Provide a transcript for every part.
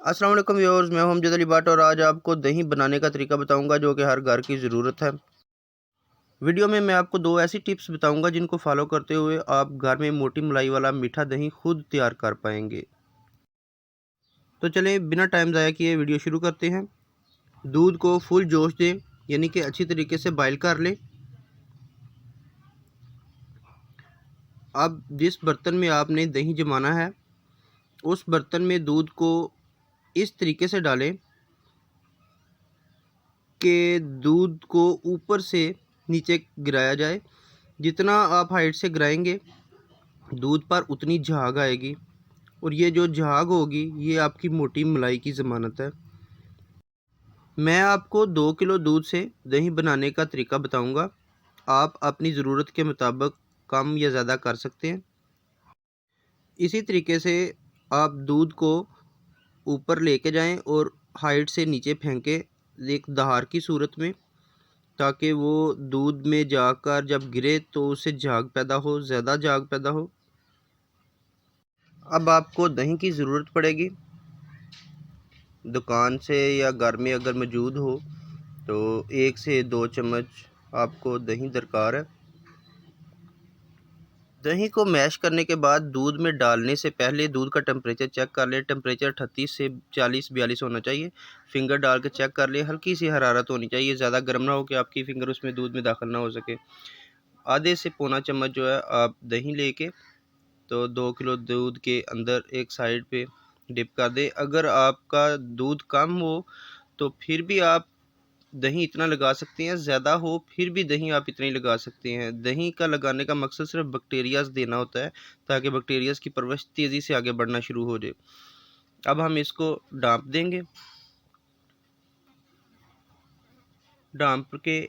अस्सलाम वालेकुम व्यूअर्स, मैं हूं अमजद अली भट्ट और आज आपको दही बनाने का तरीका बताऊंगा जो कि हर घर की ज़रूरत है। वीडियो में मैं आपको दो ऐसी टिप्स बताऊंगा जिनको फॉलो करते हुए आप घर में मोटी मलाई वाला मीठा दही खुद तैयार कर पाएंगे। तो चलें बिना टाइम ज़ाया किए वीडियो शुरू करते हैं। दूध को फुल जोश दें, यानी कि अच्छी तरीके से बॉयल कर लें। अब जिस बर्तन में आपने दही जमाना है उस बर्तन में दूध को इस तरीके से डालें कि दूध को ऊपर से नीचे गिराया जाए। जितना आप हाइट से गिराएंगे दूध पर उतनी झाग आएगी और ये जो झाग होगी ये आपकी मोटी मलाई की ज़मानत है। मैं आपको 2 किलो दूध से दही बनाने का तरीका बताऊंगा। आप अपनी ज़रूरत के मुताबिक कम या ज़्यादा कर सकते हैं। इसी तरीके से आप दूध को ऊपर लेके जाएं और हाइट से नीचे फेंकें एक दहार की सूरत में, ताकि वो दूध में जाकर जब गिरे तो उससे झाग पैदा हो, ज़्यादा झाग पैदा हो। अब आपको दही की ज़रूरत पड़ेगी। दुकान से या घर में अगर मौजूद हो तो 1 से 2 चम्मच आपको दही दरकार है। दही को मैश करने के बाद दूध में डालने से पहले दूध का टेम्परेचर चेक कर लें। टेम्परेचर 38 से 40-42 होना चाहिए। फिंगर डाल के चेक कर लें। हल्की सी हरारत होनी चाहिए, ज़्यादा गर्म ना हो कि आपकी फिंगर उसमें दूध में दाखिल ना हो सके। आधे से पौना चम्मच जो है आप दही लेके तो 2 किलो दूध के अंदर एक साइड पे डिप कर दें। अगर आपका दूध कम हो तो फिर भी आप दही इतना लगा सकते हैं, ज़्यादा हो फिर भी दही आप इतना ही लगा सकते हैं। दही का लगाने का मकसद सिर्फ बैक्टीरियाज देना होता है ताकि बैक्टीरियाज की परवरिश तेज़ी से आगे बढ़ना शुरू हो जाए। अब हम इसको डांप देंगे। डांप के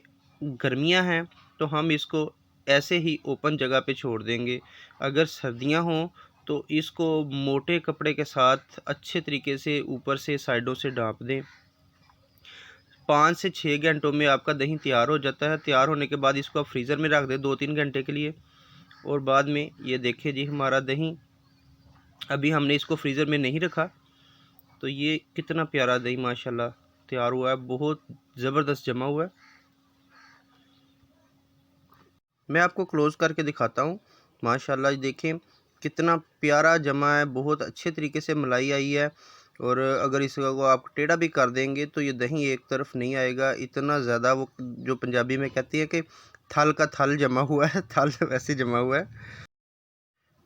गर्मियां हैं तो हम इसको ऐसे ही ओपन जगह पे छोड़ देंगे। अगर सर्दियां हों तो इसको मोटे कपड़े के साथ अच्छे तरीके से ऊपर से साइडों से डांप दें। 5 से 6 घंटों में आपका दही तैयार हो जाता है। तैयार होने के बाद इसको आप फ्रीज़र में रख दें 2-3 घंटे के लिए। और बाद में ये देखिए जी हमारा दही, अभी हमने इसको फ्रीज़र में नहीं रखा तो ये कितना प्यारा दही माशाल्लाह तैयार हुआ है, बहुत ज़बरदस्त जमा हुआ है। मैं आपको क्लोज़ करके दिखाता हूँ। माशाल्लाह देखें कितना प्यारा जमा है, बहुत अच्छे तरीके से मलाई आई है। और अगर इसको आप टेढ़ा भी कर देंगे तो ये दही एक तरफ नहीं आएगा, इतना ज़्यादा वो जो पंजाबी में कहती है कि थल का थल जमा हुआ है, थल वैसे जमा हुआ है।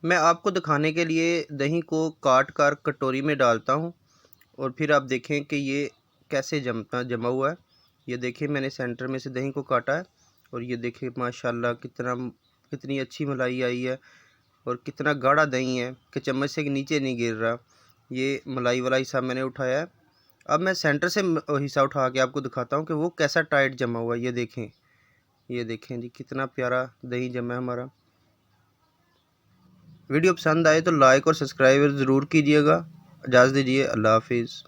मैं आपको दिखाने के लिए दही को काट कर कटोरी में डालता हूँ और फिर आप देखें कि ये कैसे जमा हुआ है। ये देखिए मैंने सेंटर में से दही को काटा है और ये देखिए माशाल्लाह कितनी अच्छी मलाई आई है और कितना गाढ़ा दही है कि चम्मच से नीचे नहीं गिर रहा। ये मलाई वाला हिस्सा मैंने उठाया है। अब मैं सेंटर से हिस्सा उठा के आपको दिखाता हूँ कि वो कैसा टाइट जमा हुआ है। ये देखें जी कितना प्यारा दही जमा है हमारा। वीडियो पसंद आए तो लाइक और सब्सक्राइब ज़रूर कीजिएगा। इजाज़त दीजिए, अल्लाह हाफिज़।